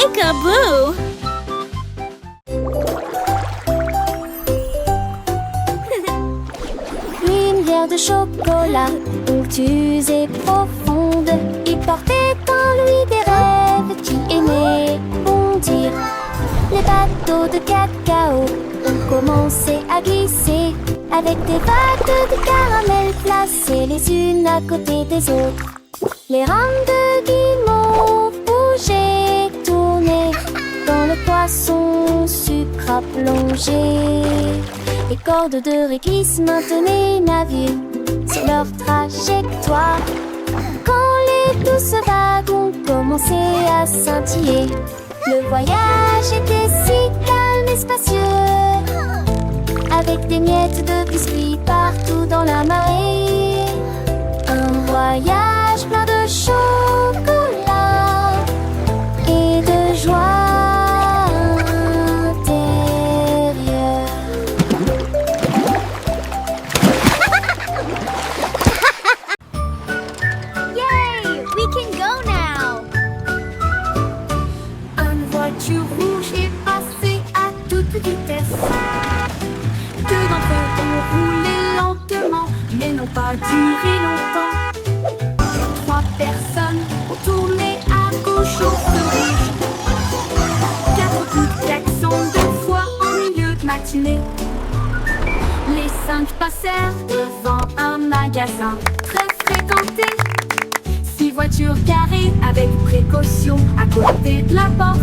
Peekaboo! Lumière de chocolat, onctueuse et profonde, il portait en lui des rêves qui aimaient bondir. Les bateaux de cacao ont commencé à glisser, avec des vagues de caramel placées les unes à côté des autres. Les rames de guimauve bougeaient, tournaient dans le poisson sucre à plonger. Les cordes de réglisse maintenaient navire sur leur trajectoire. Quand les douces vagues ont commencé à scintiller, le voyage était si calme et spacieux, avec des miettes de biscuits partout dans la marée. Un voyage plein de chocolat et de joie intérieure. Yay! We can go now! Une voiture rouge est passée à toute vitesse. Deux d'entre eux ont roulé lentement, mais n'ont pas duré longtemps. Trois personnes ont tourné à gauche au feu rouge. Quatre coups de klaxon deux fois en milieu de matinée. Les cinq passèrent devant un magasin très fréquenté. Six voitures garées avec précaution à côté de la porte.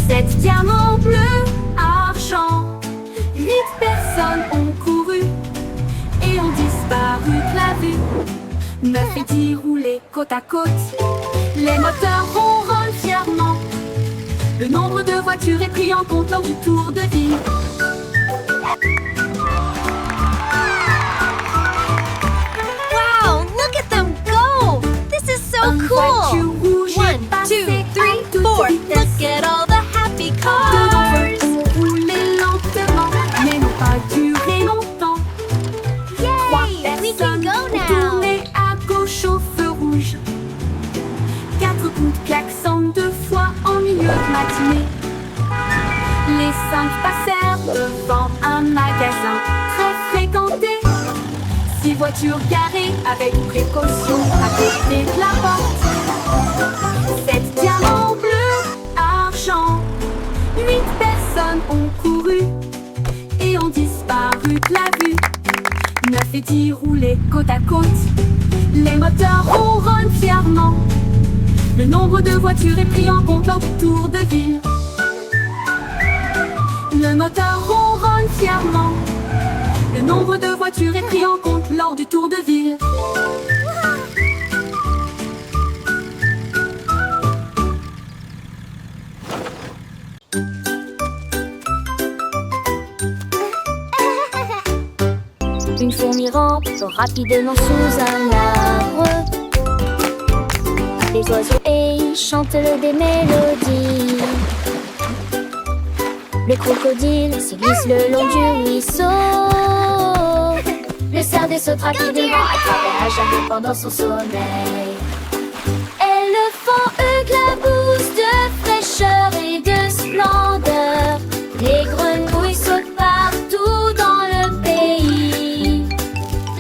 Sept diamants bleus, argent. 8 personnes ont couru et ont disparu de la vue. 9 et 10 roulaient côte à côte. Les moteurs ronronnent fièrement. Le nombre de voitures est pris en compte lors du tour de ville. Wow! Look at them go! This is so Une cool! voiture rouge est 1, 2, passée 3, à toute 4. vitesse. Look at all the happy Deux d'entre cars! eux ont roulé lentement, mais n'ont pas duré longtemps. Trois Yay! We can personnes go ont now! tourné à gauche au feu rouge. Quatre coups de klaxon deux fois en milieu de matinée. Les cinq passèrent devant un magasin très fréquenté. Six voitures garées avec précaution à côté de la porte. Sept diamants bleus, argent. 8 personnes ont couru et ont disparu de la vue. 9 et 10 roulaient côte à côte. Les moteurs ronronnent fièrement. Le nombre de voitures est pris en compte lors du tour de ville. Le moteur ronronne fièrement. Le nombre de voitures est pris en compte lors du tour de ville. Une fourmi rampe rapidement sous un arbre. Les oiseaux et chantent des mélodies. Le crocodile se glisse le long du ruisseau. Le cerf saute rapidement à travers la jungle pendant son sommeil. Elles le font éclaboussent de fraîcheur et de splendeur. Les grenouilles sautent partout dans le pays.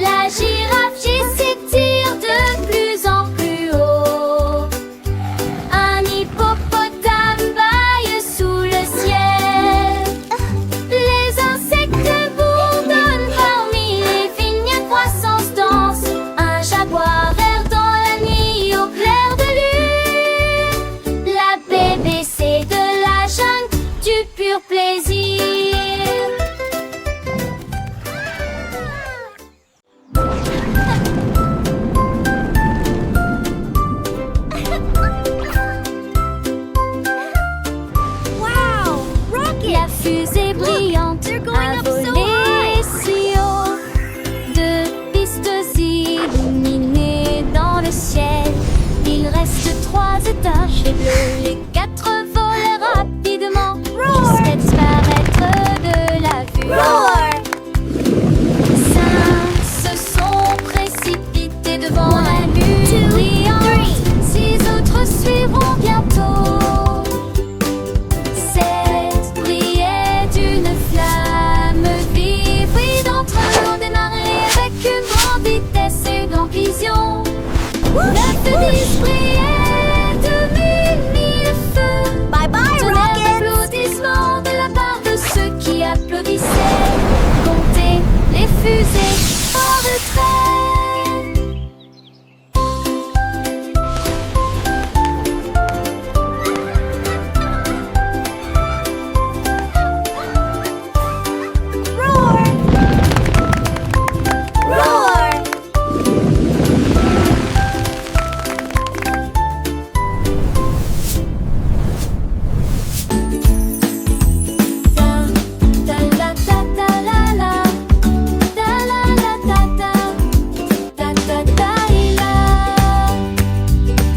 La girafe s'étire de plus en plus haut. Un hippopotame bâille sous le ciel. Les insectes bourdonnent parmi les vignes, croissance danse. Un jaguar erre dans la nuit au clair de lune. La BBC de la jungle, du pur plaisir. Wow! Rocket! La fusée brillante they're going a up so volé si haut. Deux pistes illuminées dans le ciel. Il reste 3 étages et bleus. Les 4 volent rapidement jusqu'à disparaître de la vue. Roar! 5 se sont précipités devant la lune brillante. 6 autres suivront bientôt. Neuf d'esprit et de mille feux. Bye bye, Tonnerre Rocket! d'applaudissements de la part de ceux qui applaudissaient. Comptez les fusées en retrait. Roar! Roar!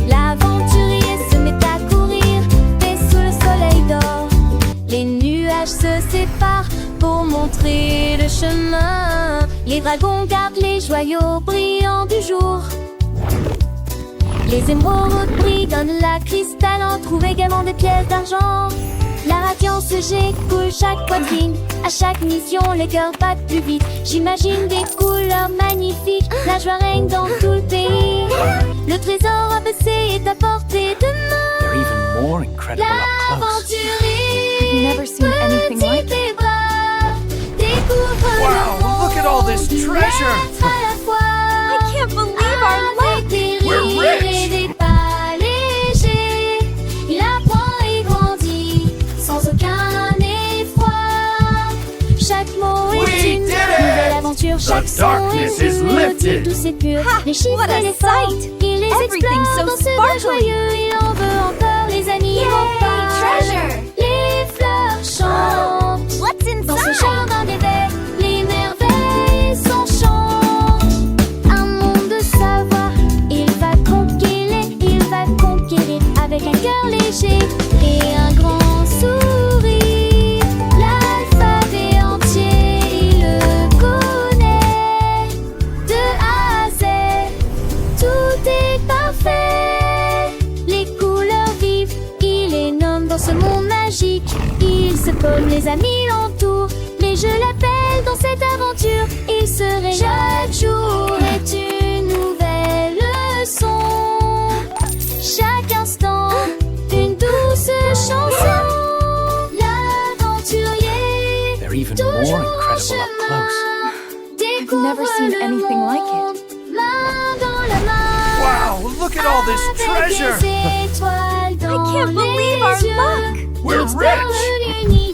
L'aventurier se met à courir, fait sous le soleil d'or. Les nuages se séparent pour montrer le chemin. Les dragons gardent les joyaux brillants du jour. Les émeraudes brillent dans le lac cristallant, trouvent également des pièces d'argent. La radiance jet coule chaque poitrine. À chaque mission, les cœurs battent plus vite. J'imagine des couleurs magnifiques. La joie règne dans tout le pays. Le trésor abaissé est à portée de main. They're even more incredible up close. L'aventurier, I've never seen anything like petit et brave, découvre Wow, le monde look at all this d'une treasure. lettre à la fois. I can't believe our luck! Avec des We're rires rich. et des pas légers, il apprend et grandit sans aucun effroi. Chaque mot We est une did it. nouvelle aventure, chaque son darkness est is une lifted. mélodie douce et pure. Ha, Les chiffres what a et les formes, sight. il les Everything's explore so dans ce bal sparkly. joyeux. Il en veut encore, les amis Yay, vont pas. treasure. Les fleurs chantent. What's Dans ce inside? jardin d'éveil, les merveilles s'enchantent. Un monde de savoir, il va conquérir avec un cœur léger et un grand sourire. L'alphabet entier, il le connaît. De A à Z, tout est parfait. Les couleurs vives, il les nomme dans ce monde magique. Il se pose, les amis l'entourent, mais je l'appelle dans cette aventure. Il se réveille. Chaque jour est une nouvelle leçon. Chaque instant, une douce chanson. L'aventurier, They're even toujours more en incredible up chemin. close. Découvre never seen le anything like it. monde, main dans la main. Wow, look at all this Avec treasure. des étoiles dans I can't believe our les yeux. luck. We're Explore rich. l'univers.